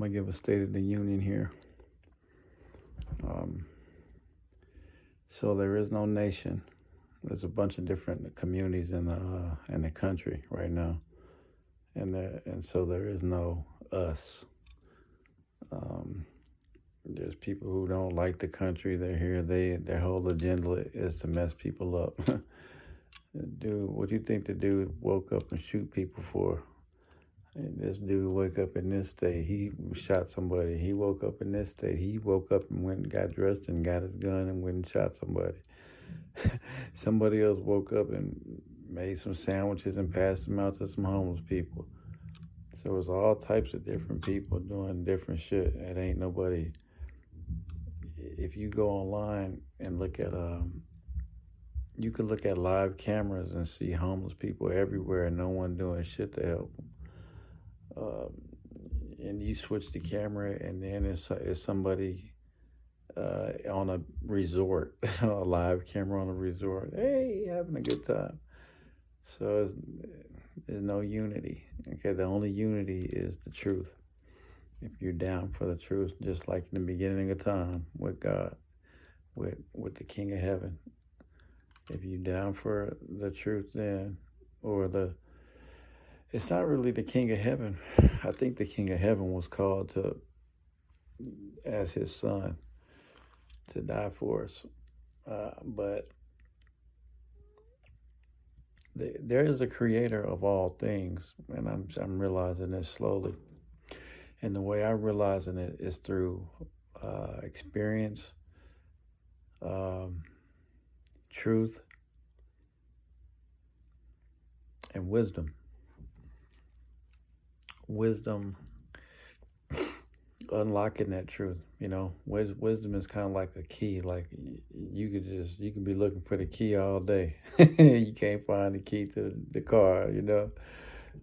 gonna give a State of the Union here. So there is no nation. There's a bunch of different communities in the country right now, and so there is no us. There's people who don't like the country. They're here. Their whole agenda is to mess people up. Dude, what do you think the dude woke up and shoot people for? And this dude woke up in this state. He shot somebody. He woke up in this state. He woke up and went and got dressed and got his gun and went and shot somebody. Somebody else woke up and made some sandwiches and passed them out to some homeless people. So it's all types of different people doing different shit. It ain't nobody. If you go online and look at you could look at live cameras and see homeless people everywhere and no one doing shit to help them. And you switch the camera and then it's somebody on a resort, a live camera on a resort. Hey, having a good time. So there's no unity. Okay, the only unity is the truth. If you're down for the truth, just like in the beginning of time with God, with the King of Heaven. If you're down for the truth then, it's not really the King of Heaven. I think the King of Heaven was called as his son, to die for us. But there is a creator of all things, and I'm realizing this slowly. And the way I'm realizing it is through experience, truth, and wisdom. Wisdom, unlocking that truth. Wisdom is kind of like a key. Like you can be looking for the key all day. You can't find the key to the car.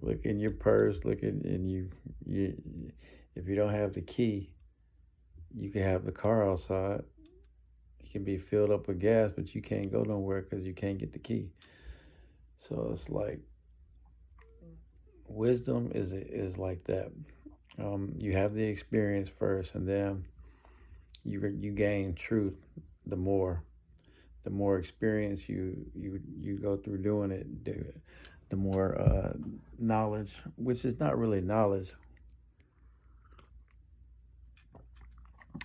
Look in your purse. Look and you. If you don't have the key, you can have the car outside. It can be filled up with gas, but you can't go nowhere because you can't get the key. So it's like wisdom is like that. You have the experience first, and then you gain truth. The more experience you go through doing it, the more knowledge, which is not really knowledge,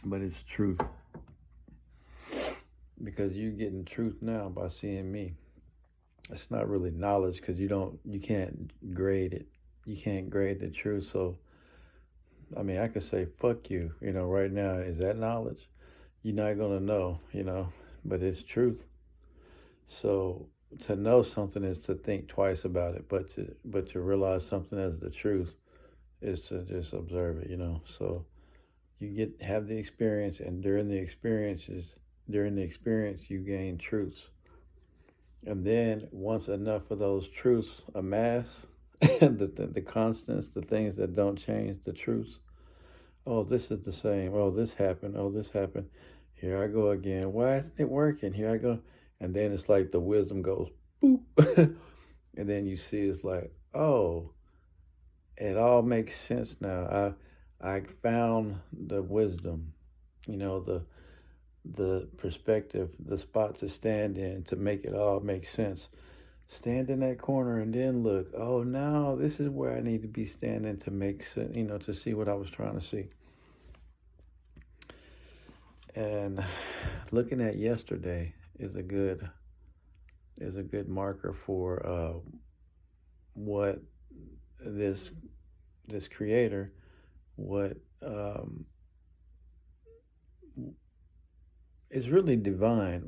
but it's truth. Because you're getting truth now by seeing me. It's not really knowledge because you can't grade it. You can't grade the truth. So, I mean, I could say, fuck you, right now. Is that knowledge? You're not going to know, but it's truth. So to know something is to think twice about it, but to realize something as the truth is to just observe it, So you have the experience, and during the experience you gain truths. And then once enough of those truths amass, the constants, the things that don't change, the truths. Oh, this is the same. Oh, this happened. Oh, this happened. Here I go again. Why isn't it working? Here I go. And then it's like the wisdom goes, boop. And then you see it's like, oh, it all makes sense now. I found the wisdom, the perspective, the spot to stand in to make it all make sense. Stand in that corner and then look. Oh, now this is where I need to be standing to make sense, to see what I was trying to see. And looking at yesterday is a good marker for what this creator, what is really divine.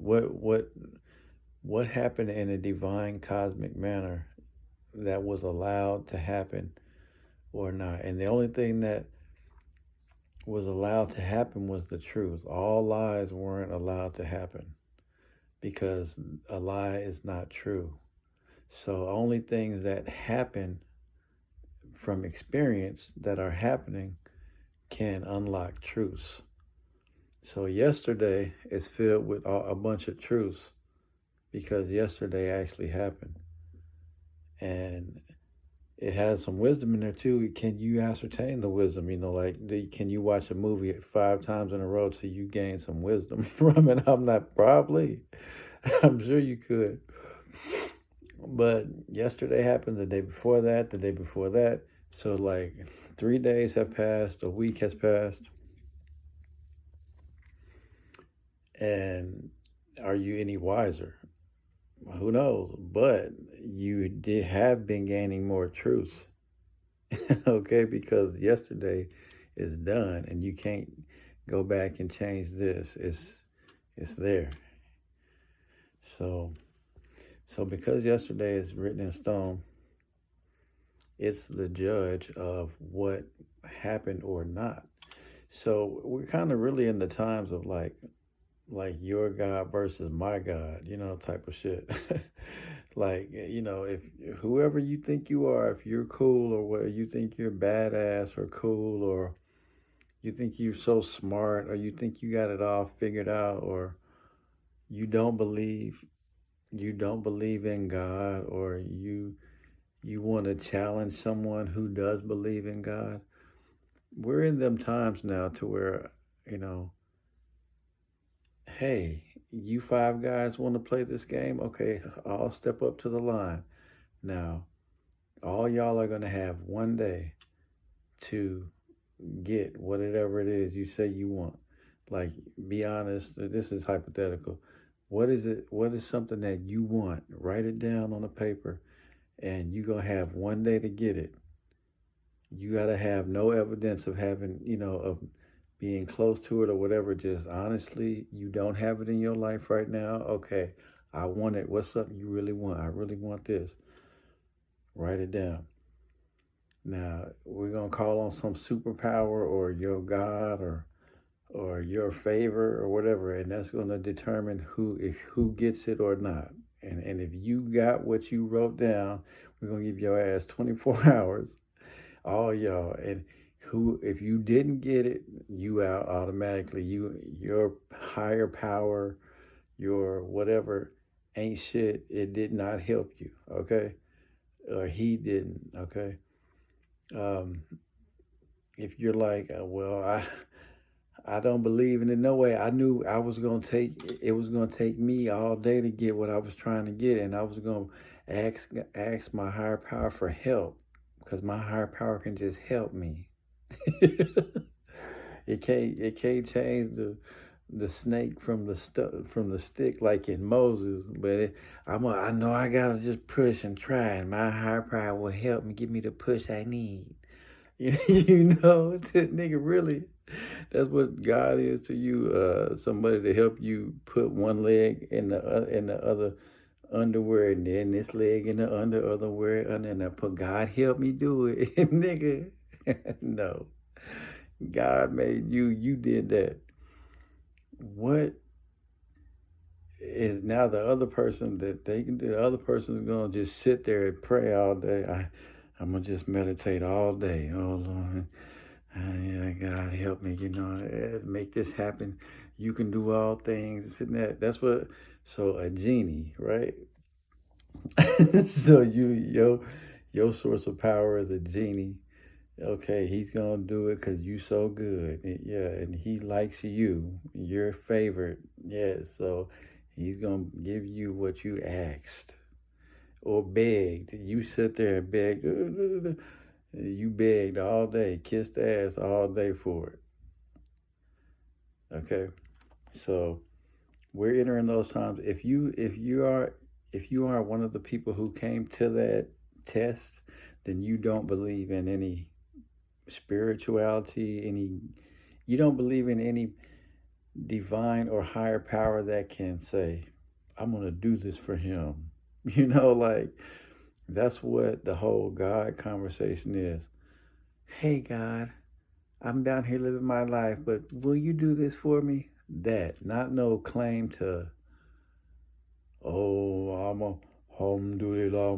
What happened in a divine cosmic manner that was allowed to happen or not. And the only thing that was allowed to happen was the truth. All lies weren't allowed to happen because a lie is not true. So only things that happen from experience that are happening can unlock truths. So yesterday is filled with a bunch of truths because yesterday actually happened. And it has some wisdom in there too. Can you ascertain the wisdom? Like, can you watch a movie 5 times in a row till you gain some wisdom from it? I'm not probably. I'm sure you could. But yesterday happened, the day before that, the day before that. So like 3 days have passed, a week has passed. And are you any wiser? Who knows? But you did have been gaining more truth. Okay, because yesterday is done and you can't go back and change this. It's there. So because yesterday is written in stone, it's the judge of what happened or not. So we're kind of really in the times of like your God versus my God, type of shit. Like, if whoever you think you are, if you're cool or what, you think you're badass or cool, or you think you're so smart, or you think you got it all figured out, or you don't believe in God, or you want to challenge someone who does believe in God. We're in them times now to where, hey, you 5 guys want to play this game? Okay, I'll step up to the line. Now, all y'all are going to have one day to get whatever it is you say you want. Like, be honest, this is hypothetical. What is it? What is something that you want? Write it down on a paper, and you're going to have one day to get it. You got to have no evidence of having, of being close to it or whatever. Just honestly, you don't have it in your life right now. Okay, I want it. What's something you really want? I really want this. Write it down. Now, we're going to call on some superpower or your God or your favor or whatever, and that's going to determine who gets it or not. And if you got what you wrote down, we're going to give your ass 24 hours, all y'all. And if you didn't get it, you out automatically. Your higher power, your whatever ain't shit. It did not help you, okay? Or he didn't, okay? If you're like, well, I don't believe in it. No way. I knew it was gonna take me all day to get what I was trying to get, and I was gonna ask my higher power for help, because my higher power can just help me. It can't change the snake from the stick like in Moses, but I know I gotta just push and try, and my higher power will help me, give me the push I need. Nigga, really, that's what God is to you. Somebody to help you put one leg in the other underwear, and then this leg in the underwear, and then I put, God help me do it, nigga. No, God made you. You did that. What is now the other person that they can do? The other person is gonna just sit there and pray all day. I'm gonna just meditate all day. Oh Lord, yeah, God help me. Make this happen. You can do all things. That's what. So a genie, right? So your source of power is a genie. Okay, he's gonna do it because you so good. Yeah, and he likes you. Your favorite. Yeah, so he's gonna give you what you asked or begged. You sit there and beg. You begged all day, kissed ass all day for it. Okay, so we're entering those times. If you are one of the people who came to that test, then you don't believe in any spirituality, you don't believe in any divine or higher power that can say, I'm gonna do this for him. Like, that's what the whole God conversation is. Hey God, I'm down here living my life, but will you do this for me? That, not no claim to, oh, I'm a alhamdulillah,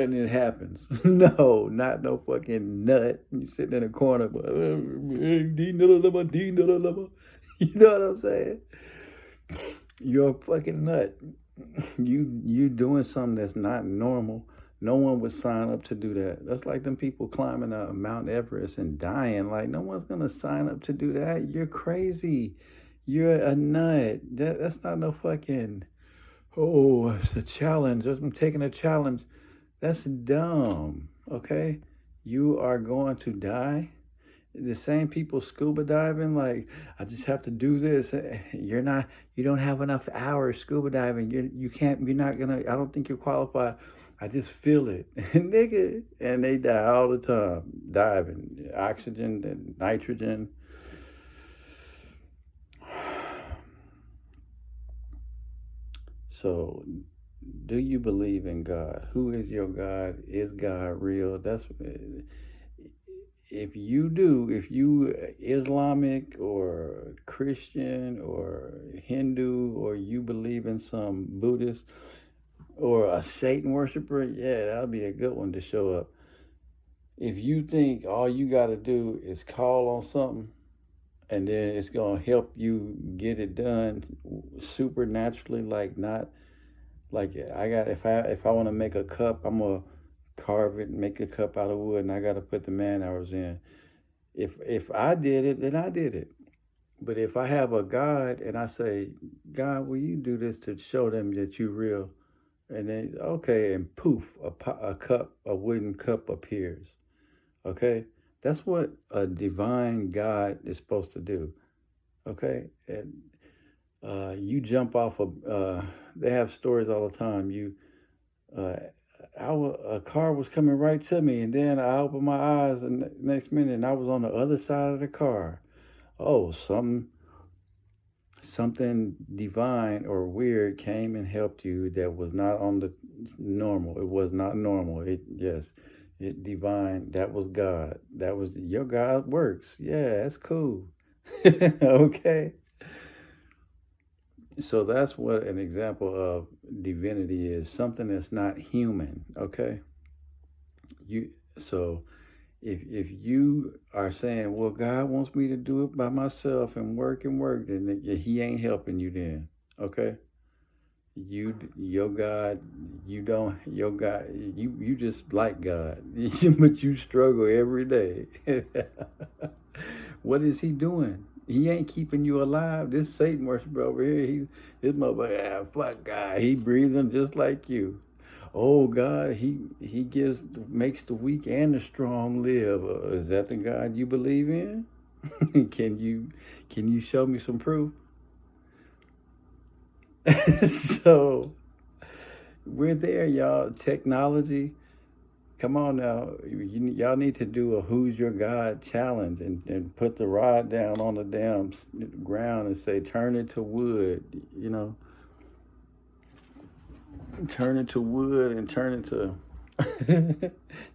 and it happens. No, not no fucking nut. You sitting in a corner, you know what I'm saying? You're a fucking nut. You doing something that's not normal. No one would sign up to do that. That's like them people climbing Mount Everest and dying. Like, no one's gonna sign up to do that. You're crazy. You're a nut. That's not no fucking. Oh, it's a challenge. I'm taking a challenge. That's dumb. Okay, you are going to die. The same people scuba diving, like, I just have to do this. You don't have enough hours scuba diving. You can't, you're not gonna, I don't think you're qualified. I just feel it. Nigga. And they die all the time, diving, oxygen and nitrogen. So, do you believe in God? Who is your God? Is God real? That's if you do, if you Islamic or Christian or Hindu, or you believe in some Buddhist or a Satan worshiper, yeah, that'll be a good one to show up. If you think all you got to do is call on something and then it's going to help you get it done supernaturally, like, not like, if I want to make a cup, I'm going to carve it and make a cup out of wood, and I got to put the man hours in. If I did it, then I did it. But if I have a God and I say, God, will you do this to show them that you're real? And then, okay, and poof, a wooden cup appears. Okay? That's what a divine God is supposed to do. Okay? And you jump off of, they have stories all the time. A car was coming right to me, and then I opened my eyes, and the next minute, and I was on the other side of the car. Oh, something divine or weird came and helped you that was not on the normal. It was not normal. It divine. That was God. That was your God works. Yeah, that's cool. Okay. So that's what an example of divinity is. Something that's not human. Okay. So if you are saying, well, God wants me to do it by myself and work, then he ain't helping you then. Okay? Your God, you just like God, but you struggle every day. What is he doing? He ain't keeping you alive. This Satan worshiper over here, this motherfucker, fuck God. He breathing just like you. Oh God, he makes the weak and the strong live. Is that the God you believe in? Can you show me some proof? So we're there, y'all. Technology. Come on now. Y'all need to do a Who's Your God challenge and put the rod down on the damn ground and say, turn it to wood, turn it to wood and turn it to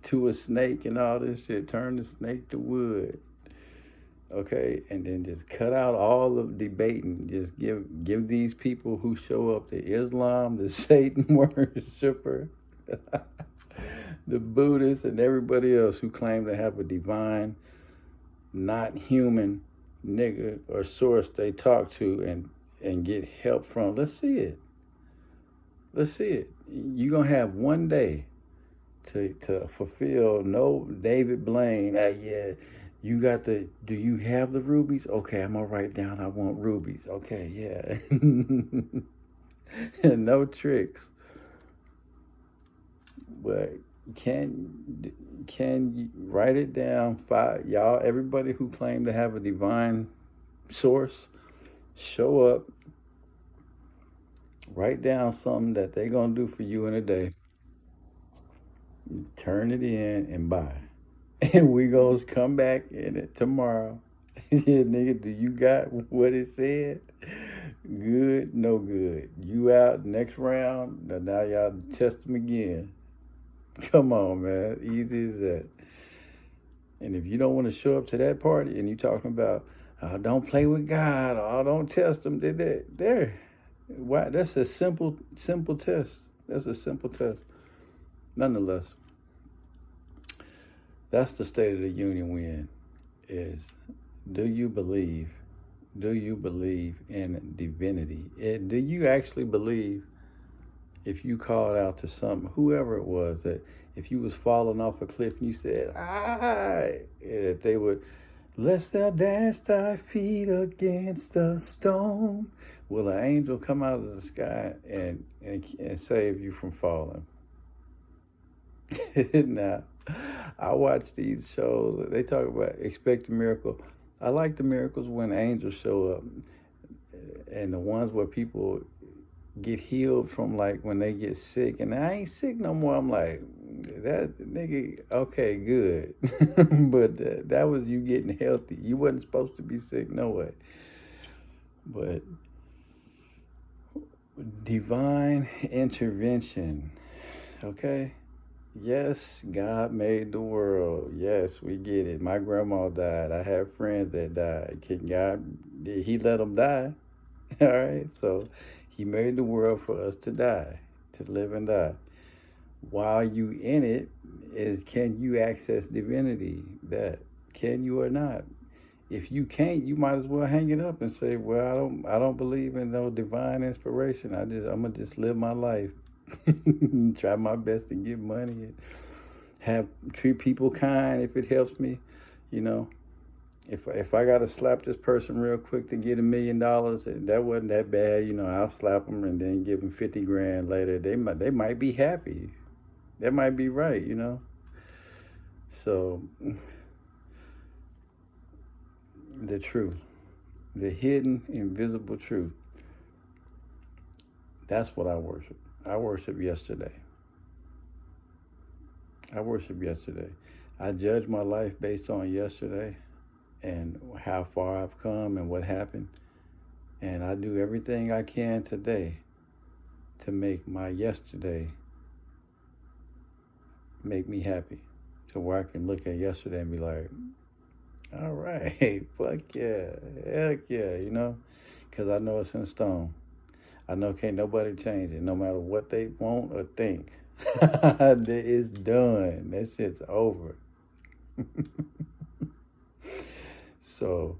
to a snake and all this shit. Turn the snake to wood. Okay, and then just cut out all of debating. Just give these people who show up to Islam, the Satan worshiper, the Buddhists, and everybody else who claim to have a divine, not human nigga or source they talk to and get help from. Let's see it. Let's see it. You're gonna have one day to fulfill. No, David Blaine. Yeah, you got do you have the rubies? Okay, I'm gonna write down I want rubies. Okay, yeah. No tricks. But can you write it down? Y'all, everybody who claim to have a divine source, show up, write down something that they're gonna do for you in a day. Turn it in and buy. And we gonna come back in it tomorrow. Yeah, nigga, do you got what it said? Good, no good. You out next round. Now y'all test them again. Come on, man. Easy as that. And if you don't want to show up to that party and you talking about, don't play with God, or don't test them, there. Why? That's a simple test. That's a simple test. Nonetheless, that's the State of the Union we in. Is, do you believe Do you believe in divinity? Do you actually believe if you called out to something, whoever it was, that if you was falling off a cliff and you said, that they would, lest thou dash thy feet against a stone, will an angel come out of the sky and save you from falling? Now, I watch these shows. They talk about expect a miracle. I like the miracles when angels show up, and the ones where people get healed from, like when they get sick. And I ain't sick no more. I'm like, that nigga, okay, good. But that was you getting healthy. You wasn't supposed to be sick, no way. But divine intervention, okay? Yes, God made the world. Yes, we get it. My grandma died. I have friends that died. Can God, did he let them die? All right, so he made the world for us to die, to live and die. While you in it, is can you access divinity? That can you or not? If you can't, you might as well hang it up and say, "Well, I don't believe in no divine inspiration. I'm gonna just live my life, try my best to get money, and have treat people kind if it helps me, you know." If I gotta slap this person real quick to get $1 million, that wasn't that bad, I'll slap them and then give them 50 grand later. They might be happy. That might be right. So the truth, the hidden, invisible truth. That's what I worship. I worship yesterday. I judge my life based on yesterday and how far I've come and what happened. And I do everything I can today to make my yesterday make me happy. To where I can look at yesterday and be like, all right, fuck yeah, heck yeah, because I know it's in stone. I know can't nobody change it, no matter what they want or think. It's done. That shit's over. So,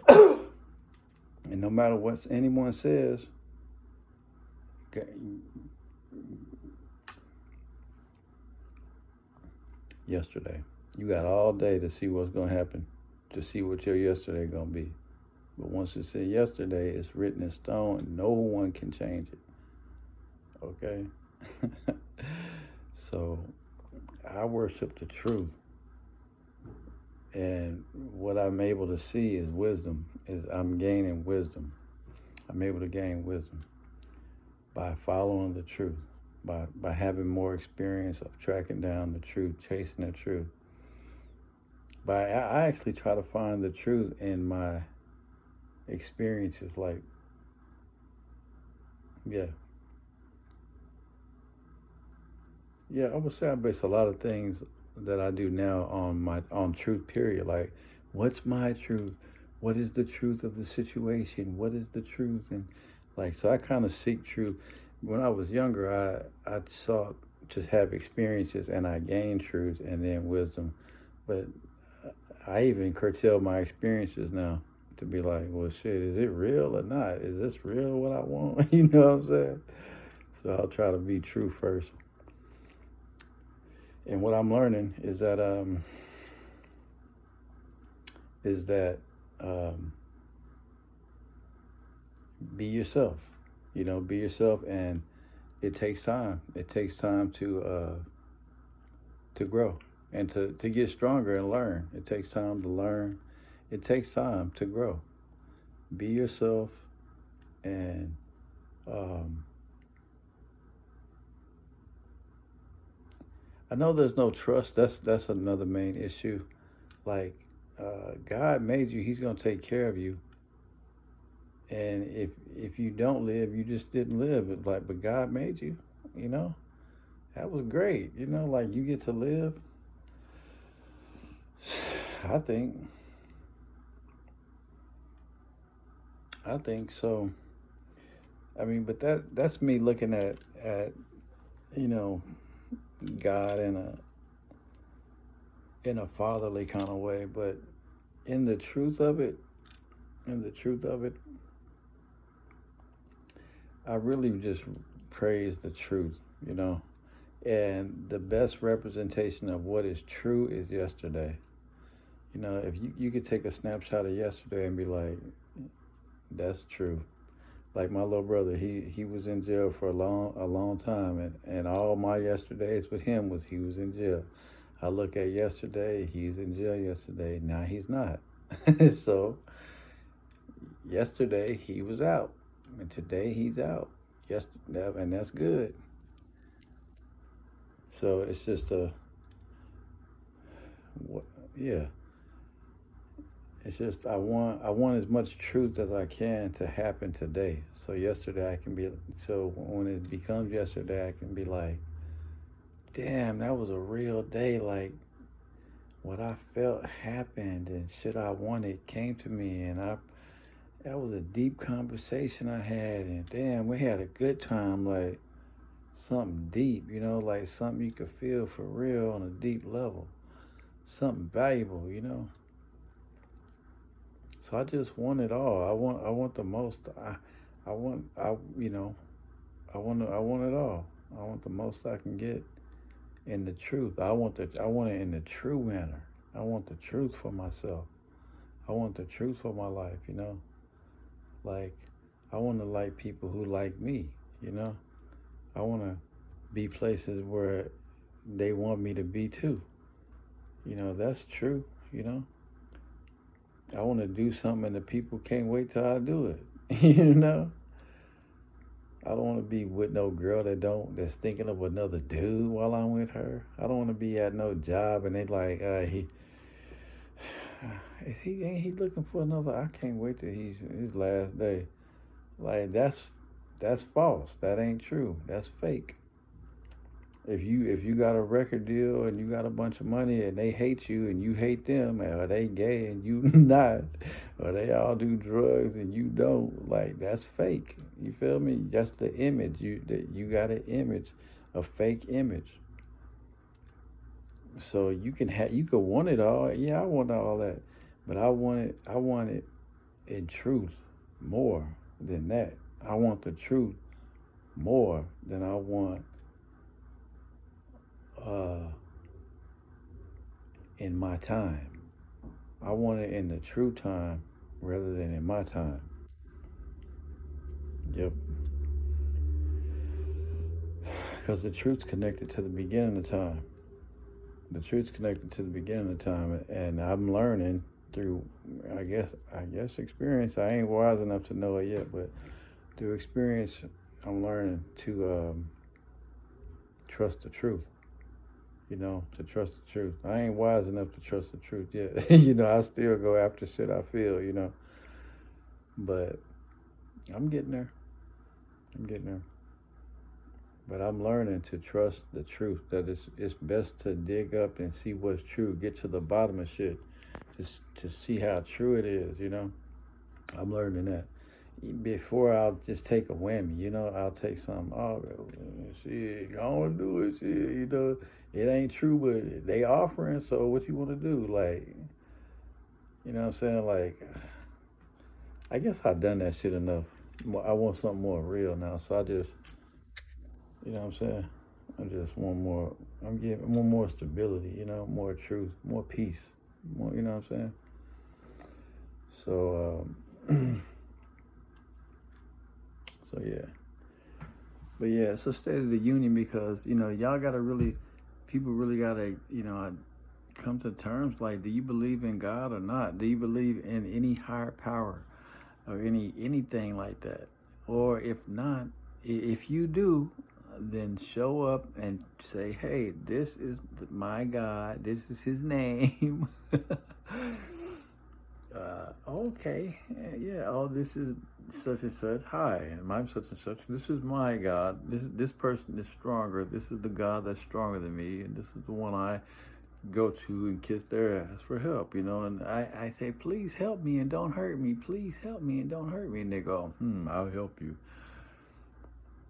and no matter what anyone says, yesterday, you got all day to see what's going to happen, to see what your yesterday going to be. But once it's in yesterday, it's written in stone, and no one can change it. Okay? So, I worship the truth. And what I'm able to see is wisdom. I'm gaining wisdom. I'm able to gain wisdom by following the truth, by having more experience of tracking down the truth, chasing the truth. I actually try to find the truth in my experiences. Like, yeah, I would say I base a lot of things that I do now on truth. Period. Like, what's my truth? What is the truth of the situation? What is the truth? And like, so I kind of seek truth. When I was younger, I sought to have experiences, and I gained truth and then wisdom. But I even curtail my experiences now to be like, well, shit, is it real or not? Is this real what I want? You know what I'm saying? So I'll try to be true first. And what I'm learning is that be yourself. Be yourself, and it takes time. It takes time to grow and to get stronger and learn. It takes time to learn. It takes time to grow. Be yourself, and I know there's no trust. That's another main issue. Like, God made you. He's gonna take care of you. And if you don't live, you just didn't live. It's like, but God made you. That was great. Like, you get to live. I think so. I mean, but that's me looking at God in a fatherly kind of way. But in the truth of it, And the truth of it, I really just praise the truth, you know. And the best representation of what is true is yesterday. You know, if you could take a snapshot of yesterday and be like, that's true. Like my little brother, he was in jail for a long time, and all my yesterdays with him was he was in jail. I look at yesterday, he's in jail yesterday. Now he's not. So yesterday he was out, and today he's out. Yes, and that's good. So it's just yeah. It's just I want as much truth as I can to happen today. So yesterday I can be so when it becomes yesterday I can be like, damn, that was a real day. Like what I felt happened and shit I wanted came to me, and I that was a deep conversation I had, and damn, we had a good time. Like something deep, you know, like something you could feel for real on a deep level, something valuable, you know. So I just want it all. I want the most. You know, I want it all. I want the most I can get in the truth. I want it in the true manner. I want the truth for myself. I want the truth for my life, you know? Like I want to like people who like me, you know? I want to be places where they want me to be too. You know, that's true, you know? I want to do something and the people can't wait till I do it. You know? I don't want to be with no girl that's thinking of another dude while I'm with her. I don't want to be at no job and they like he ain't he looking for another. I can't wait till he's his last day. Like that's false. That ain't true. That's fake. If you got a record deal and you got a bunch of money and they hate you and you hate them, or they gay and you not, or they all do drugs and you don't, like that's fake. You feel me? That's the image. You got an image, a fake image. So you can want it all. Yeah, I want all that, but I want it in truth more than that. I want the truth more than I want uh, in my time. I want it in the true time rather than in my time. Yep. Because the truth's connected to the beginning of time. The truth's connected to the beginning of time, and I'm learning through, I guess experience. I ain't wise enough to know it yet, but through experience, I'm learning to trust the truth. You know, to trust the truth. I ain't wise enough to trust the truth yet. You know, I still go after shit I feel. You know, but I'm getting there. I'm getting there. But I'm learning to trust the truth. That it's best to dig up and see what's true. Get to the bottom of shit. To see how true it is. You know, I'm learning that. Before I'll just take a whammy, you know, I'll take something. Oh, shit, I don't do it. Shit, you know, it ain't true, but they offering. So what you want to do? Like, you know what I'm saying? Like, I guess I've done that shit enough. I want something more real now. So I just, you know what I'm saying? I just want more. I'm getting more stability. You know, more truth, more peace. More, you know what I'm saying? So, so yeah. But yeah, it's a state of the union because you know y'all gotta really, people really gotta come to terms. Like, do you believe in God or not? Do you believe in any higher power or anything like that? Or if not, if you do, then show up and say, "Hey, this is my God. This is His name." Okay, yeah. Oh, this is such and such. Hi, and I'm such and such. This is my God. This person is stronger. This is the God that's stronger than me, and this is the one I go to and kiss their ass for help. You know, and I say, please help me and don't hurt me. Please help me and don't hurt me. And they go, I'll help you.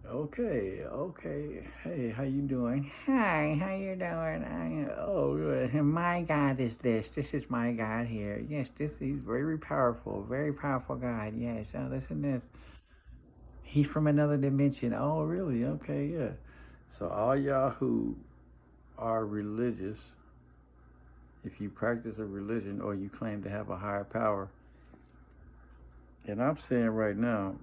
Okay, okay. Hey, how you doing? Hi, how you doing? Oh, good. And my God is this. This is my God here. Yes, this is very powerful God. Yes. Oh, listen to this. He's from another dimension. Oh, really? Okay, yeah. So all y'all who are religious, if you practice a religion or you claim to have a higher power, and I'm saying right now,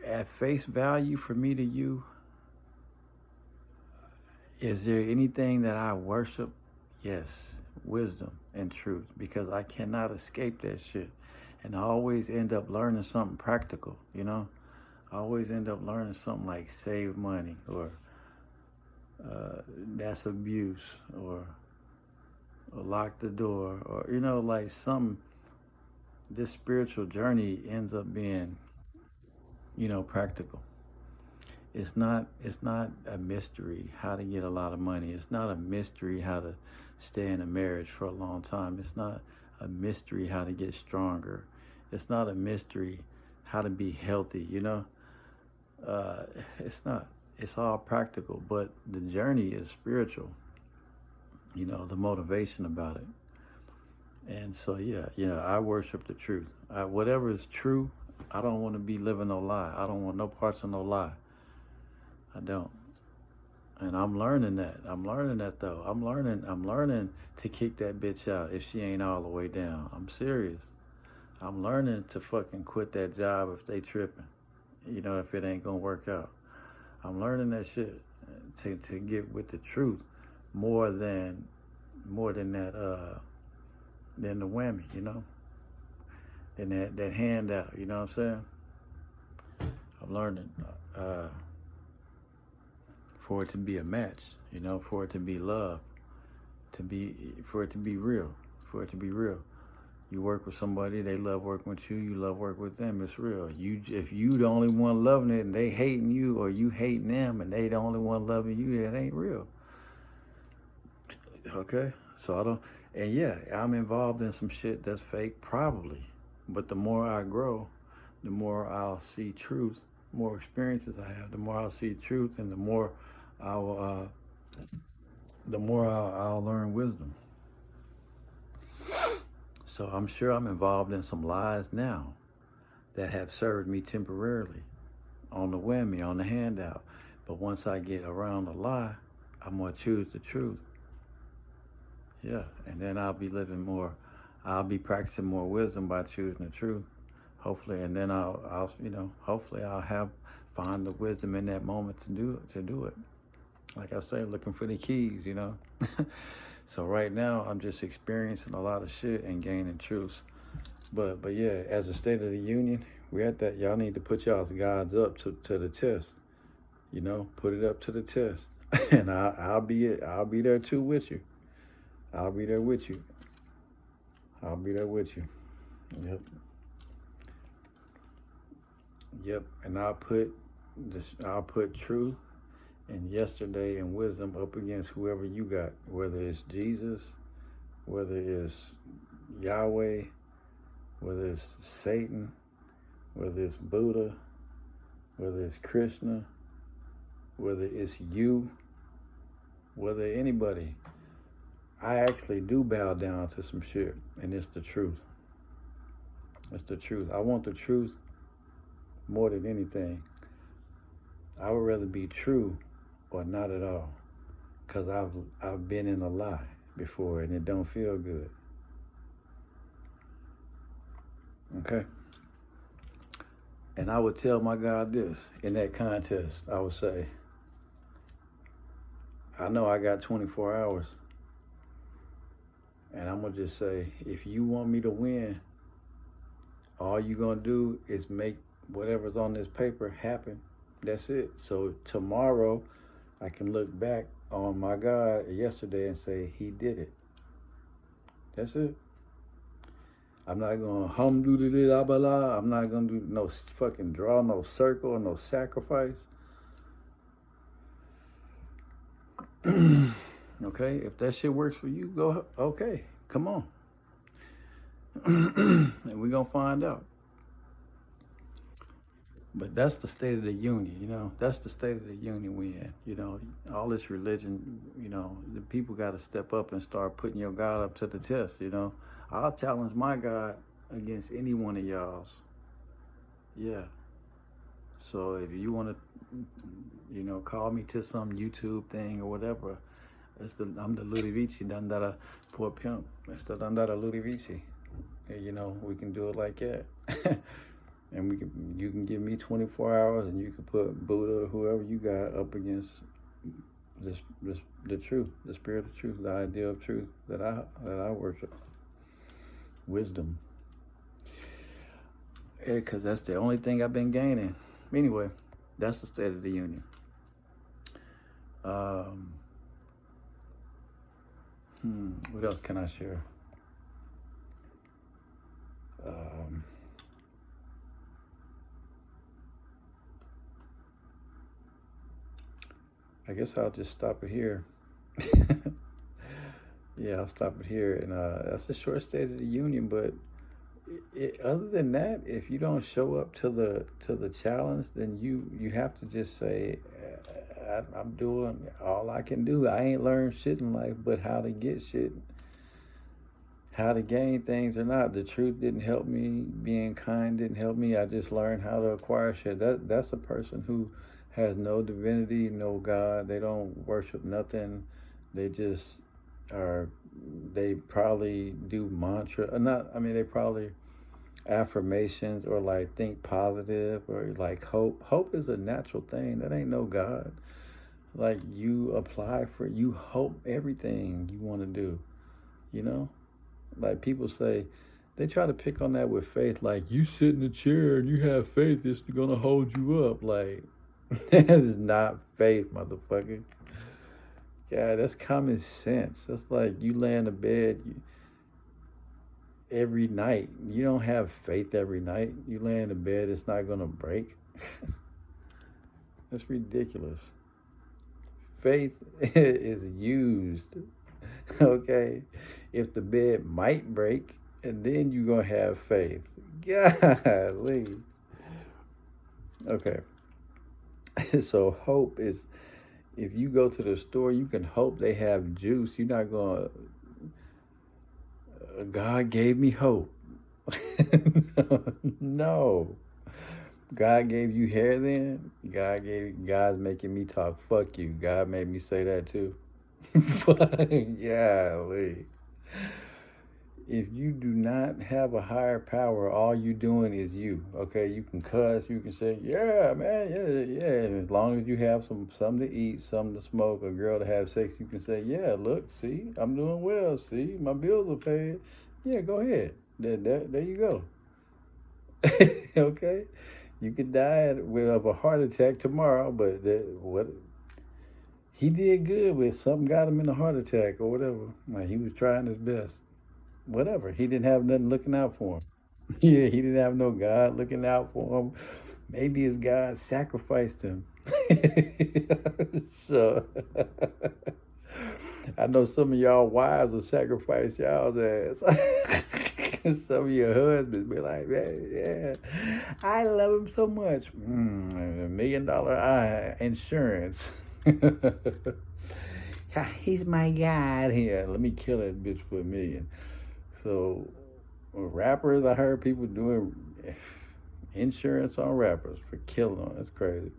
at face value for me to you, is there anything that I worship? Yes, wisdom and truth, because I cannot escape that shit. And I always end up learning something practical, you know? I always end up learning something like save money or that's abuse or lock the door or, you know, like some, this spiritual journey ends up being, you know, practical. It's not a mystery how to get a lot of money. It's not a mystery how to stay in a marriage for a long time. It's not a mystery how to get stronger. It's not a mystery how to be healthy, you know? Uh, it's not. It's all practical, but the journey is spiritual, you know, the motivation about it. And so, yeah, I worship the truth. Whatever is true, I don't want to be living no lie. I don't want no parts of no lie. I don't. And I'm learning that. I'm learning that though. I'm learning to kick that bitch out if she ain't all the way down. I'm serious. I'm learning to fucking quit that job if they tripping. You know, if it ain't gonna work out. I'm learning that shit to get with the truth more than that than the whammy, you know? Than that handout, you know what I'm saying? I'm learning for it to be a match, you know, for it to be love, for it to be real, for it to be real. You work with somebody, they love working with you, you love working with them, it's real. If you the only one loving it and they hating you, or you hating them and they the only one loving you, it ain't real. Okay? So I don't, and yeah, I'm involved in some shit that's fake, probably. But the more I grow, the more I'll see truth. More experiences I have, the more I'll see truth, and the more I'll I'll learn wisdom. So I'm sure I'm involved in some lies now that have served me temporarily on the whammy, on the handout. But once I get around the lie, I'm gonna choose the truth. Yeah, and then I'll be practicing more wisdom by choosing the truth. Hopefully, and then I'll hopefully I'll find the wisdom in that moment to do it. Like I say, looking for the keys, you know. So right now I'm just experiencing a lot of shit and gaining truths. But yeah, as a State of the Union, we're at that. Y'all need to put y'all's gods up to the test. You know, put it up to the test, and I'll be there too with you. I'll be there with you. I'll be there with you. Yep. Yep. And I'll put truth and yesterday and wisdom up against whoever you got, whether it's Jesus, whether it's Yahweh, whether it's Satan, whether it's Buddha, whether it's Krishna, whether it's you, whether anybody. I actually do bow down to some shit, and it's the truth. It's the truth. I want the truth more than anything. I would rather be true or not at all, because I've been in a lie before and it don't feel good. Okay? And I would tell my God this in that contest. I would say, I know I got 24 hours. And I'm going to just say, if you want me to win, all you're going to do is make whatever's on this paper happen. That's it. So tomorrow, I can look back on my God yesterday and say, he did it. That's it. I'm not going to hamdulillah. I'm not going to do no fucking draw, no circle, or no sacrifice. Okay, if that shit works for you, go. Okay, come on. And we're going to find out. But that's the state of the union, you know. That's the state of the union we in. You know, all this religion, you know, the people got to step up and start putting your God up to the test, you know. I'll challenge my God against any one of y'all's. Yeah. So if you want to, you know, call me to some YouTube thing or whatever, I'm the Ludovici Dandara for a pimp. It's the Dandara Ludovici. You know, we can do it like that. And you can give me 24 hours, and you can put Buddha or whoever you got up against the truth, the spirit of truth, the idea of truth that I worship. Wisdom. Yeah, because that's the only thing I've been gaining. Anyway, that's the state of the union. What else can I share? I guess I'll just stop it here. Yeah, I'll stop it here. And that's a short state of the union. But other than that, if you don't show up to the challenge, then you have to just say, I'm doing all I can do. I ain't learned shit in life, but how to get shit, how to gain things or not. The truth didn't help me. Being kind didn't help me. I just learned how to acquire shit. That's a person who has no divinity, no God. They don't worship nothing. They just are. They probably do mantra. They probably affirmations or like think positive or like hope. Hope is a natural thing. That ain't no God. Like you apply for, you hope everything you want to do. You know, like people say, they try to pick on that with faith. Like you sit in a chair and you have faith, it's gonna hold you up. Like that is not faith, motherfucker. Yeah, that's common sense. That's like you lay in the bed every night. You don't have faith every night. You lay in the bed, it's not gonna break. That's ridiculous. Faith is used. Okay, if the bed might break, and then you're gonna have faith. Golly. Okay. So hope is, if you go to the store, you can hope they have juice. You're not gonna, God gave me hope. No. God gave you hair then? God's making me talk. Fuck you. God made me say that too. Golly. If you do not have a higher power, all you doing is you. Okay, you can cuss, you can say, yeah, man, yeah. And as long as you have something to eat, something to smoke, a girl to have sex, you can say, yeah, look, see, I'm doing well. See, my bills are paid. Yeah, go ahead. There you go. Okay, you could die of a heart attack tomorrow, but what? He did good with something got him in a heart attack or whatever. Like he was trying his best. Whatever. He didn't have nothing looking out for him. Yeah, he didn't have no God looking out for him. Maybe his God sacrificed him. So I know some of y'all wives will sacrifice y'all's ass. Some of your husbands be like, man, yeah, I love him so much. $1 million insurance. He's my God here. Let me kill that bitch for $1 million. So rappers, I heard people doing insurance on rappers for killing them. That's crazy.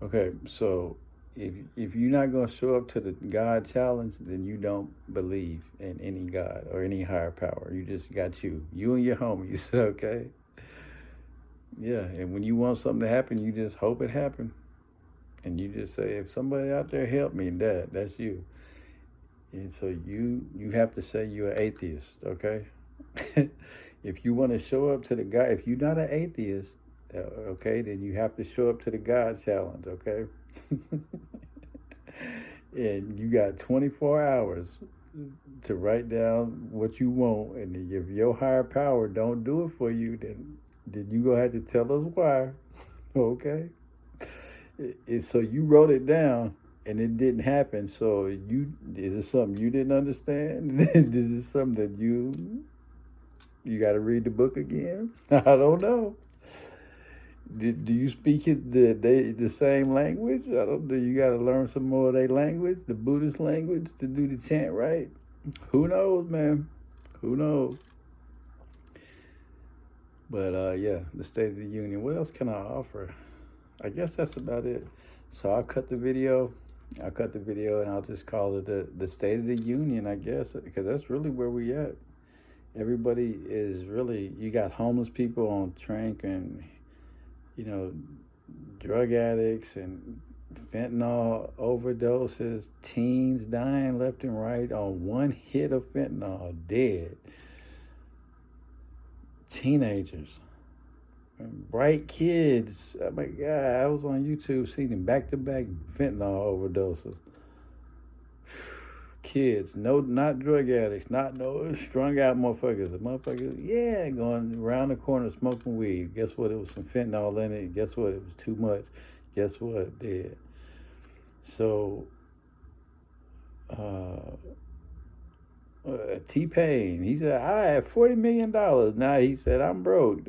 Okay, so if you're not gonna show up to the God challenge, then you don't believe in any God or any higher power. You just got you and your homies. Okay. Yeah, and when you want something to happen, you just hope it happen, and you just say, if somebody out there help me, that's you. And so you have to say you're an atheist, okay? If you want to show up to the God, if you're not an atheist, okay, then you have to show up to the God challenge, okay? And you got 24 hours to write down what you want, and if your higher power don't do it for you, then you're going to have to tell us why, okay? So you wrote it down, and it didn't happen. So is it something you didn't understand? Is it something that you got to read the book again? I don't know. Do you speak the same language? I don't. Do you got to learn some more of their language, the Buddhist language, to do the chant right? Who knows, man? Who knows? But yeah, the State of the Union. What else can I offer? I guess that's about it. So I'll cut the video. I'll cut the video and I'll just call it the State of the Union, I guess, because that's really where we at. Everybody is really. You got homeless people on Trank and drug addicts and fentanyl overdoses, teens dying left and right on one hit of fentanyl, dead. Teenagers, bright kids. Oh my God, I was on YouTube seeing them back-to-back fentanyl overdoses. Kids, no, not drug addicts, not no strung out motherfuckers. The motherfuckers, yeah, going around the corner smoking weed. Guess what? It was some fentanyl in it. Guess what? It was too much. Guess what? Dead. So, T-Pain, he said, I have $40 million. Now he said, I'm broke.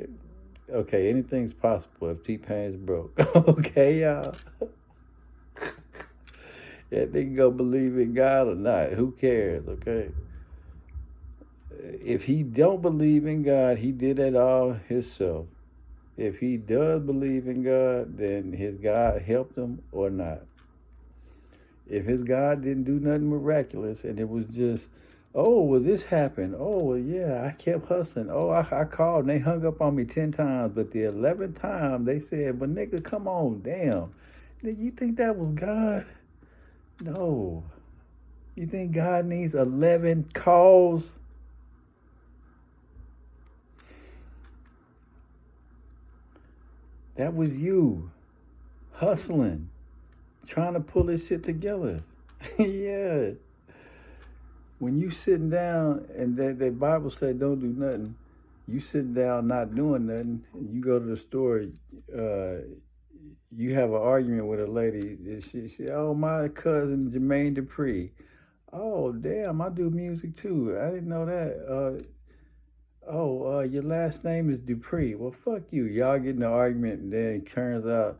Okay, anything's possible if T-Pain's broke. Okay, y'all. That nigga gonna believe in God or not. Who cares, okay? If he don't believe in God, he did it all himself. If he does believe in God, then his God helped him or not. If his God didn't do nothing miraculous and it was just, oh, well, this happened. Oh, well, yeah, I kept hustling. Oh, I called and they hung up on me 10 times. But the 11th time they said, but nigga, come on, damn. You think that was God? No. You think God needs 11 calls? That was you hustling, trying to pull this shit together. Yeah. When you sitting down and that Bible said don't do nothing, you sitting down not doing nothing, you go to the store, you have an argument with a lady. She oh, my cousin Jermaine Dupri. Oh, damn, I do music too. I didn't know that. Your last name is Dupree. Well, fuck you. Y'all get in an argument, and then it turns out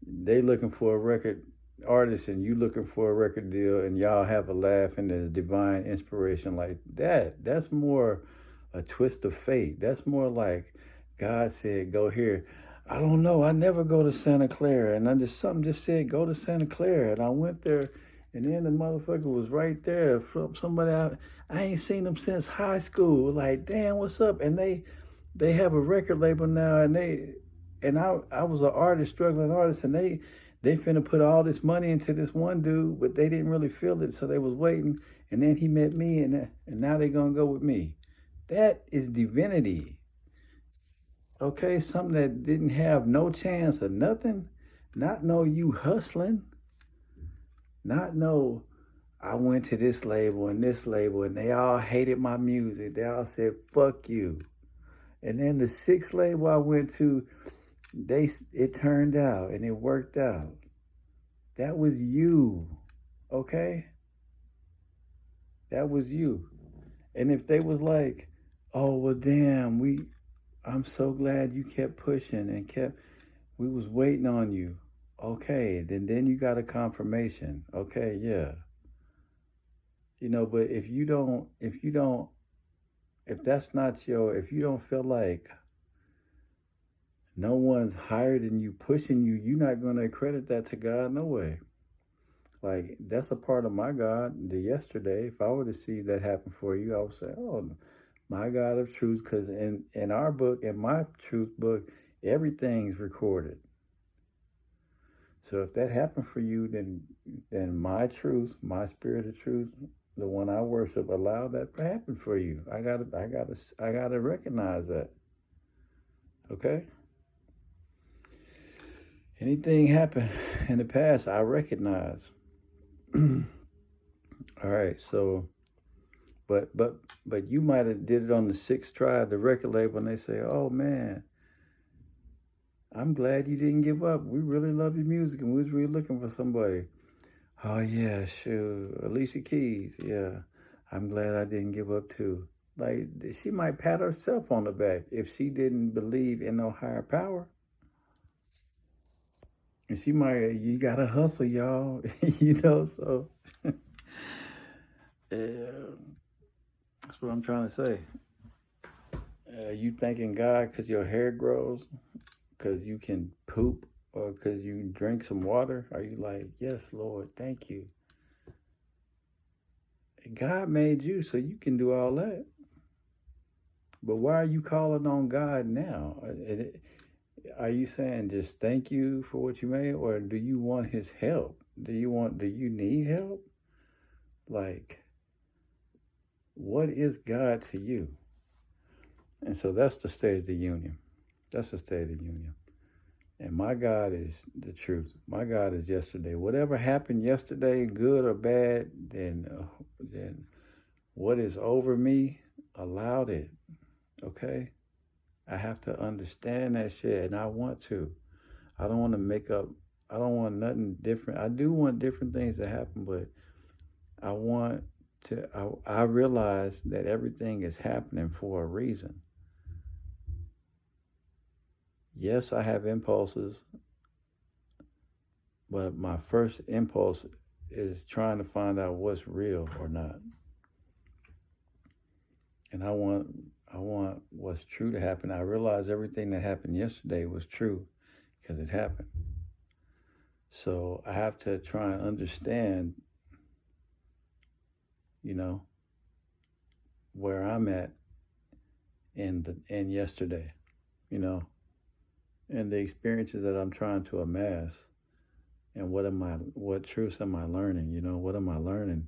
they looking for a record artist, and you looking for a record deal, and y'all have a laugh, and there's divine inspiration like that. That's more a twist of fate. That's more like God said, go here. I don't know. I never go to Santa Clara, and something just said go to Santa Clara, and I went there, and then the motherfucker was right there from somebody out. I ain't seen them since high school. Like, damn, what's up? And they have a record label now, and I was an artist, struggling artist, and they finna put all this money into this one dude, but they didn't really feel it, so they was waiting. And then he met me, and now they gonna go with me. That is divinity. Okay, something that didn't have no chance of nothing, not know you hustling, not know I went to this label and they all hated my music. They all said, fuck you. And then the 6th label I went to, it turned out and it worked out. That was you, okay? That was you. And if they was like, oh, well, damn, I'm so glad you kept pushing and we was waiting on you. Okay, then you got a confirmation. Okay, yeah. But if you don't, if you don't feel like no one's higher than you pushing you, you're not going to accredit that to God, no way. Like, that's a part of my God, the yesterday. If I were to see that happen for you, I would say, oh, my God of truth, because in our book, in my truth book, everything's recorded. So if that happened for you, then my truth, my spirit of truth, the one I worship, allow that to happen for you. I gotta recognize that. Okay? Anything happen in the past, I recognize. All right, so but you might have did it on the 6th try, the record label, and they say, oh man, I'm glad you didn't give up. We really love your music and we was really looking for somebody. Oh yeah, sure. Alicia Keys, yeah. I'm glad I didn't give up too. Like, she might pat herself on the back if she didn't believe in no higher power. You see, you gotta hustle, y'all. So yeah, that's what I'm trying to say. You thanking God because your hair grows, because you can poop, or because you drink some water? Are you like, yes, Lord, thank you? God made you so you can do all that. But why are you calling on God now? Are you saying just thank you for what you made, or do you want His help? Do you need help? Like, what is God to you? And so that's the State of the Union. That's the State of the Union. And my God is the truth. My God is yesterday. Whatever happened yesterday, good or bad, then what is over me allowed it. Okay? I have to understand that shit, and I want to. I don't want to make up. I don't want nothing different. I do want different things to happen, but I want to. I realize that everything is happening for a reason. Yes, I have impulses, but my first impulse is trying to find out what's real or not. And I want what's true to happen. I realize everything that happened yesterday was true because it happened. So I have to try and understand, where I'm at in yesterday, and the experiences that I'm trying to amass, and what truths am I learning? What am I learning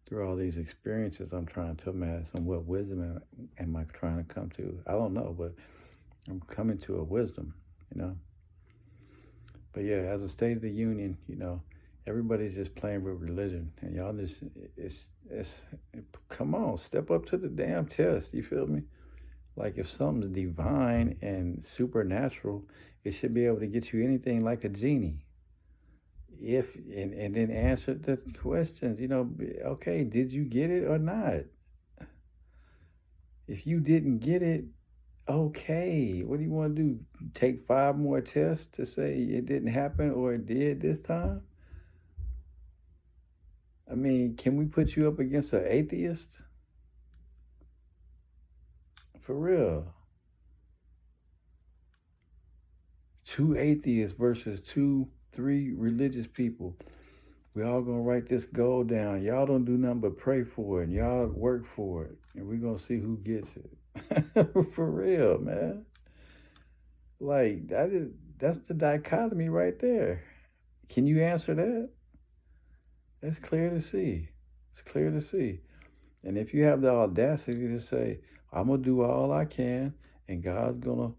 through all these experiences I'm trying to amass, and what wisdom am I trying to come to? I don't know, but I'm coming to a wisdom, But yeah, as a State of the Union, everybody's just playing with religion, and y'all it's come on, step up to the damn test. You feel me? Like, if something's divine and supernatural, it should be able to get you anything like a genie. And then answer the questions. Okay, did you get it or not? If you didn't get it, okay, what do you want to do? Take 5 more tests to say it didn't happen or it did this time? I mean, can we put you up against an atheist? For real. 2 atheists versus 3 religious people. We all gonna write this goal down. Y'all don't do nothing but pray for it, and y'all work for it, and we're gonna see who gets it. For real, man. Like, that's the dichotomy right there. Can you answer that? That's clear to see. It's clear to see. And if you have the audacity to say, I'm gonna do all I can, and God's gonna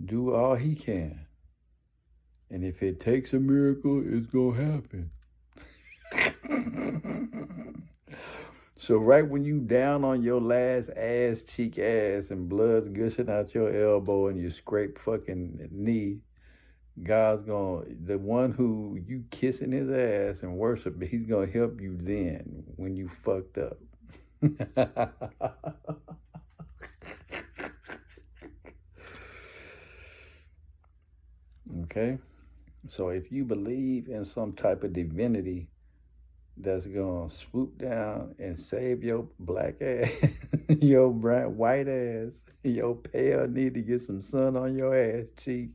do all He can, and if it takes a miracle, it's gonna happen. So right when you down on your last ass cheek ass and blood's gushing out your elbow and you scrape fucking knee, God's the one who you kissing his ass and worship, he's gonna help you then when you fucked up. Okay? So if you believe in some type of divinity that's gonna swoop down and save your black ass, your bright white ass, your pale need to get some sun on your ass cheek.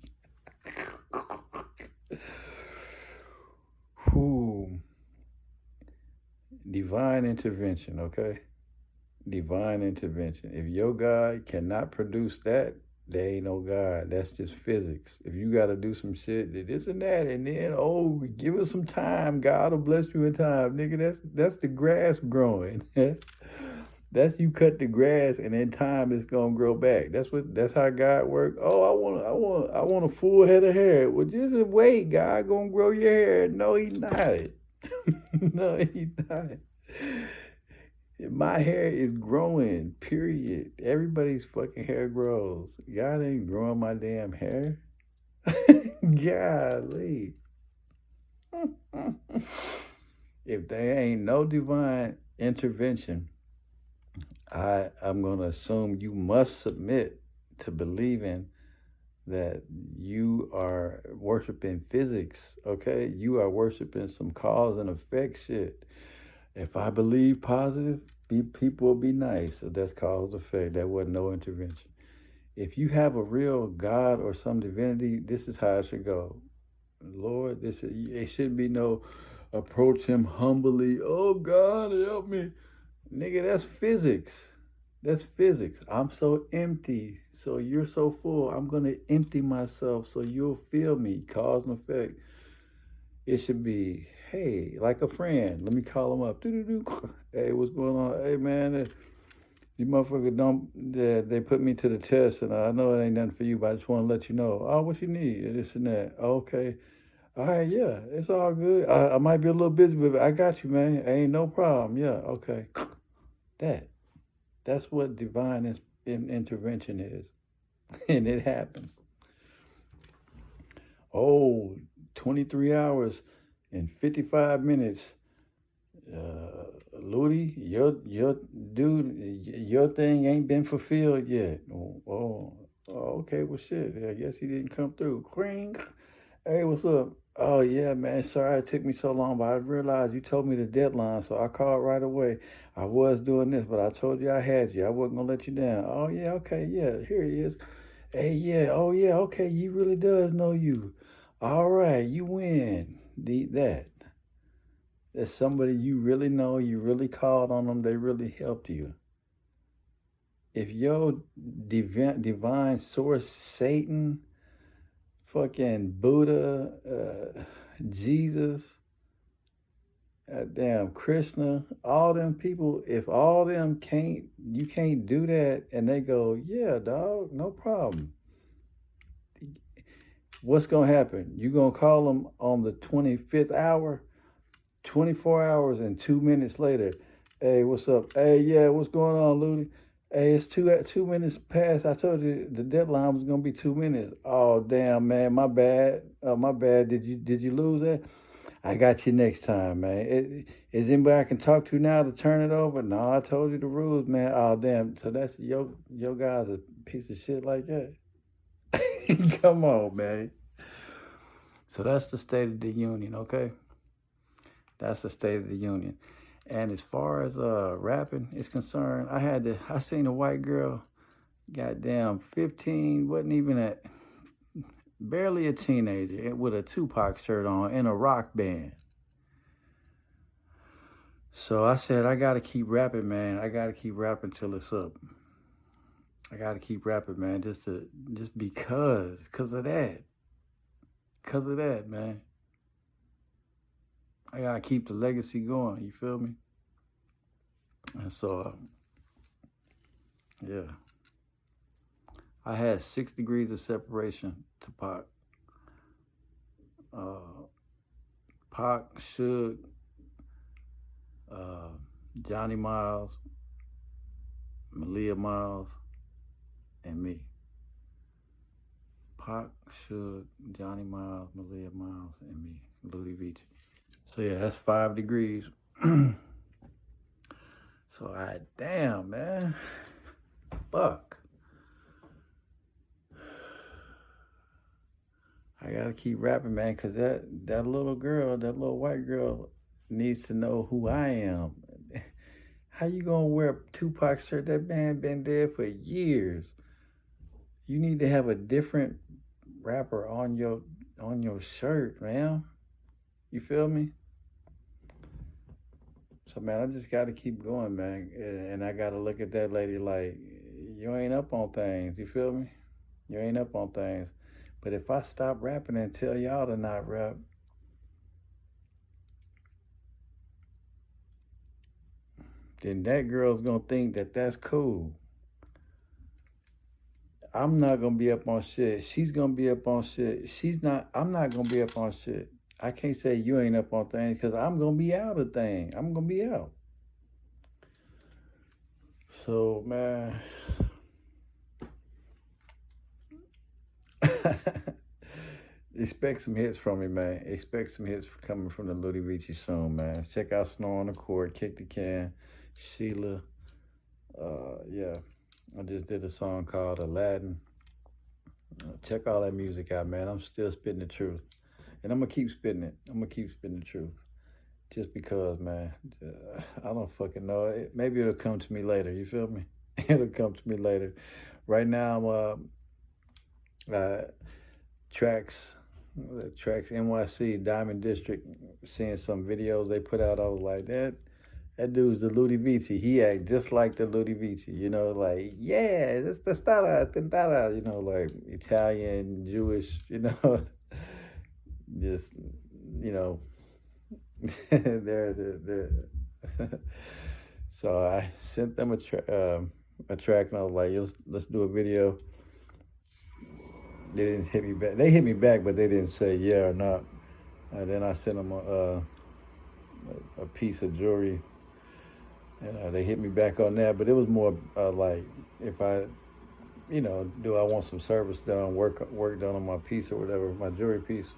Whoo. Divine intervention, okay? Divine intervention. If your God cannot produce that, there ain't no God. That's just physics. If you got to do some shit, this and that, and then, give us some time. God will bless you in time, nigga. That's the grass growing. That's you cut the grass, and in time it's gonna grow back. That's how God works. Oh, I want a full head of hair. Well, just wait. God gonna grow your hair. No, He not. No, He not. My hair is growing, period. Everybody's fucking hair grows. God ain't growing my damn hair. Golly. If there ain't no divine intervention, I'm going to assume you must submit to believing that you are worshiping physics, okay? You are worshiping some cause and effect shit. If I believe positive, people will be nice. So that's cause and effect. That wasn't no intervention. If you have a real God or some divinity, this is how it should go. Lord, it shouldn't be no approach him humbly. Oh God, help me. Nigga, that's physics. That's physics. I'm so empty. So you're so full. I'm going to empty myself so you'll feel me. Cause and effect. It should be, hey, like a friend. Let me call him up. Doo-doo-doo. Hey, what's going on? Hey, man, you motherfucker they put me to the test, and I know it ain't nothing for you, but I just want to let you know. Oh, what you need? This and that. Okay. All right, yeah, it's all good. I might be a little busy, but I got you, man. Ain't no problem. Yeah, okay. That's what divine intervention is. And it happens. Oh, 23 hours and 55 minutes. Ludi, your dude, your thing ain't been fulfilled yet. Oh, okay, well shit. I guess he didn't come through. Cring. Hey, what's up? Oh yeah, man. Sorry it took me so long, but I realized you told me the deadline, so I called right away. I was doing this, but I told you I had you. I wasn't gonna let you down. Oh yeah, okay, yeah. Here he is. Hey, yeah. Oh yeah, okay. He really does know you. All right, you win. That. That's somebody you really know. You really called on them. They really helped you. If your divine source, Satan, fucking Buddha, Jesus, damn Krishna, all them people, if all them you can't do that, and they go, yeah, dog, no problem. What's gonna happen? You gonna call them on the 25th hour, 24 hours and 2 minutes later. Hey, what's up? Hey, yeah, what's going on, Ludi? Hey, it's 2 minutes past. I told you the deadline was gonna be 2 minutes. Oh damn, man, my bad. My bad. Did you lose that? I got you next time, man. Is anybody I can talk to now to turn it over? No, I told you the rules, man. Oh damn. So that's your guy's a piece of shit like that. Come on, man. So that's the State of the Union, okay? That's the State of the Union. And as far as rapping is concerned, I seen a white girl, goddamn 15, wasn't even barely a teenager, with a Tupac shirt on in a rock band. So I said, I gotta keep rapping, man. I gotta keep rapping till it's up. I gotta keep rapping, man, just because of that. Because of that, man. I gotta keep the legacy going, you feel me? And so, yeah. I had 6 degrees of separation to Pac. Pac, Suge, Johnny Miles, Malia Miles, and me. Pac, Suge, Johnny Miles, Malia Miles, and me, Ludi Beach. So yeah, that's 5 degrees. So damn, man. Fuck. I gotta keep rapping, man, because that little girl, that little white girl needs to know who I am. How you gonna wear a Tupac shirt? That man been dead for years. You need to have a different rapper on your shirt, man. You feel me? So, man, I just got to keep going, man. And I got to look at that lady like, you ain't up on things. You feel me? You ain't up on things. But if I stop rapping and tell y'all to not rap, then that girl's going to think that that's cool. I'm not going to be up on shit. She's going to be up on shit. I'm not going to be up on shit. I can't say you ain't up on things because I'm going to be out of things. I'm going to be out. So, man. Expect some hits from me, man. Expect some hits coming from the Ludi Ricci soon, man. Check out Snow on the Court, Kick the Can, Sheila. Yeah. I just did a song called Aladdin. Check all that music out, man. I'm still spitting the truth. And I'm going to keep spitting it. I'm going to keep spitting the truth. Just because, man, I don't fucking know. Maybe it'll come to me later. You feel me? It'll come to me later. Right now, tracks, tracks NYC Diamond District. Seeing some videos they put out, I was like, that dude's the Ludi Vici. He act just like the Ludi Vici. You know, like yeah, that's the style, you know, like Italian, Jewish. You know, just you know, they're. So I sent them a track, and I was like, let's do a video. They didn't hit me back. They hit me back, but they didn't say yeah or not. And then I sent them a piece of jewelry, and they hit me back on that. But it was more like if I, you know, do I want some service done, work done on my piece or whatever, my jewelry piece.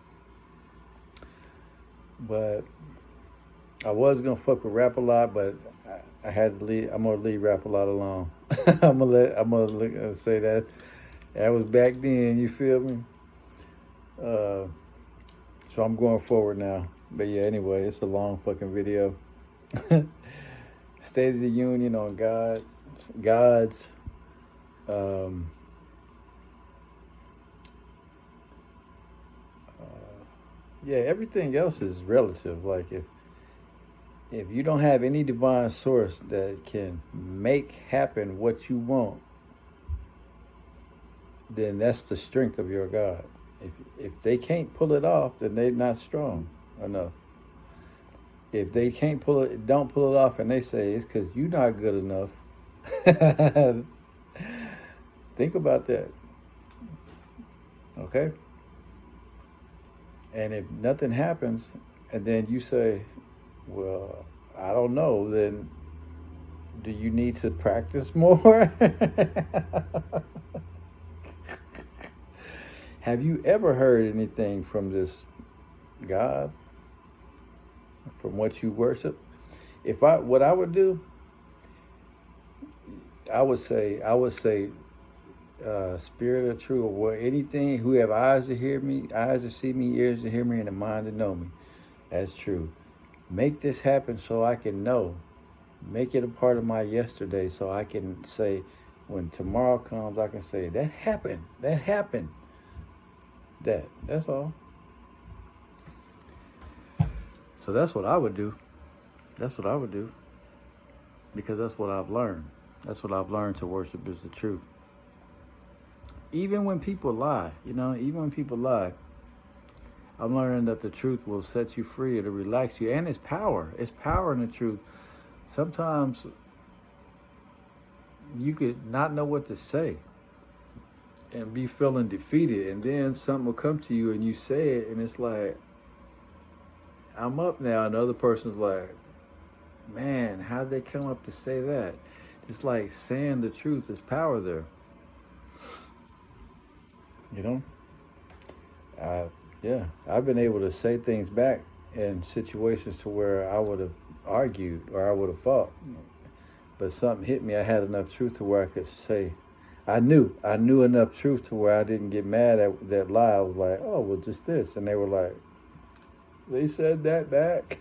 But I was gonna fuck with Rap a Lot, but I had to leave. I'm gonna leave Rap a Lot alone. I'm gonna say that was back then. You feel me? Uh, so I'm going forward now. But yeah, anyway, it's a long fucking video. State of the Union on God's. Um, yeah, everything else is relative. Like if you don't have any divine source that can make happen what you want, then that's the strength of your God. If they can't pull it off, then they're not strong enough. If they can't don't pull it off, and they say it's because you're not good enough. Think about that. Okay? And if nothing happens, and then you say, well, I don't know, then do you need to practice more? Have you ever heard anything from this God, from what you worship? What I would do, I would say, spirit of truth, or anything who have eyes to hear me, eyes to see me, ears to hear me, and a mind to know me. That's true. Make this happen so I can know. Make it a part of my yesterday so I can say, when tomorrow comes, I can say, that happened. That happened. That's all. So that's what I would do. That's what I would do. Because that's what I've learned. That's what I've learned to worship is the truth. Even when people lie, even when people lie, I'm learning that the truth will set you free. It'll relax you. And it's power. It's power in the truth. Sometimes you could not know what to say and be feeling defeated. And then something will come to you and you say it and it's like, I'm up now. And the other person's like, man, how'd they come up to say that? It's like saying the truth. There's power there. I've been able to say things back in situations to where I would have argued or I would have fought. But something hit me. I had enough truth to where I could say, I knew enough truth to where I didn't get mad at that lie. I was like, oh, well, just this. And they were like, they said that back.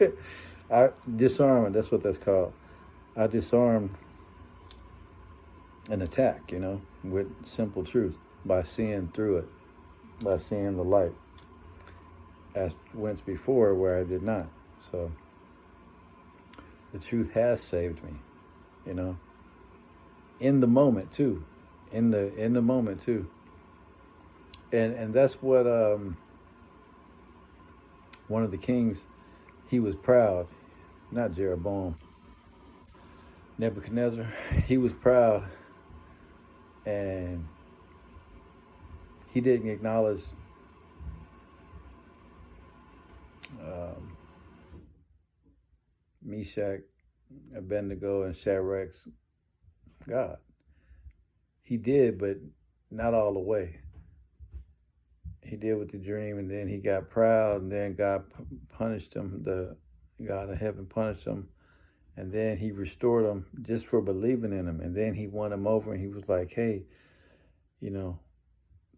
Disarming, that's what that's called. I disarmed an attack, with simple truth by seeing through it, by seeing the light. As once before where I did not. So the truth has saved me, in the moment too. In the moment too. And that's what one of the kings, he was proud, not Jeroboam, Nebuchadnezzar, he was proud and he didn't acknowledge Meshach, Abednego, and Shadrach's God. He did, but not all the way. He did with the dream, and then he got proud, and then God punished him. The God of heaven punished him, and then he restored him just for believing in him. And then he won him over, and he was like, hey,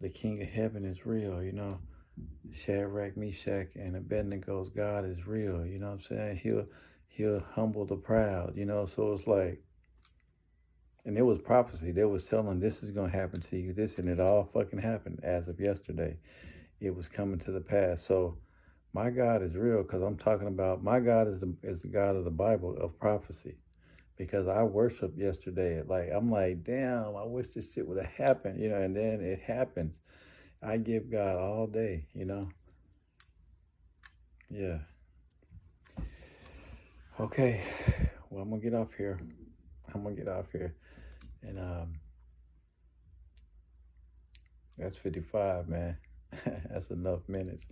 the King of Heaven is real, you know. Shadrach, Meshach, and Abednego's God is real, you know what I'm saying? He'll humble the proud, you know. So it's like, and it was prophecy. They was telling this is gonna happen to you, this, and it all fucking happened as of yesterday. It was coming to the pass. So my God is real, because I'm talking about my God is the God of the Bible of prophecy. Because I worshiped yesterday, like I'm like, damn, I wish this shit would have happened, you know. And then it happens. I give God all day, you know. Yeah. Okay. Well, I'm gonna get off here. And that's 55, man. That's enough minutes.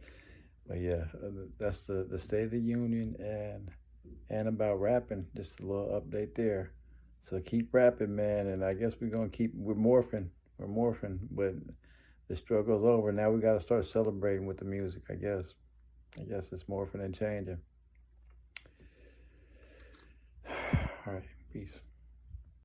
But yeah, that's the State of the Union and about rapping. Just a little update there. So keep rapping, man. And I guess we're morphing. But the struggle's over. Now we got to start celebrating with the music, I guess. It's morphing and changing. All right, peace.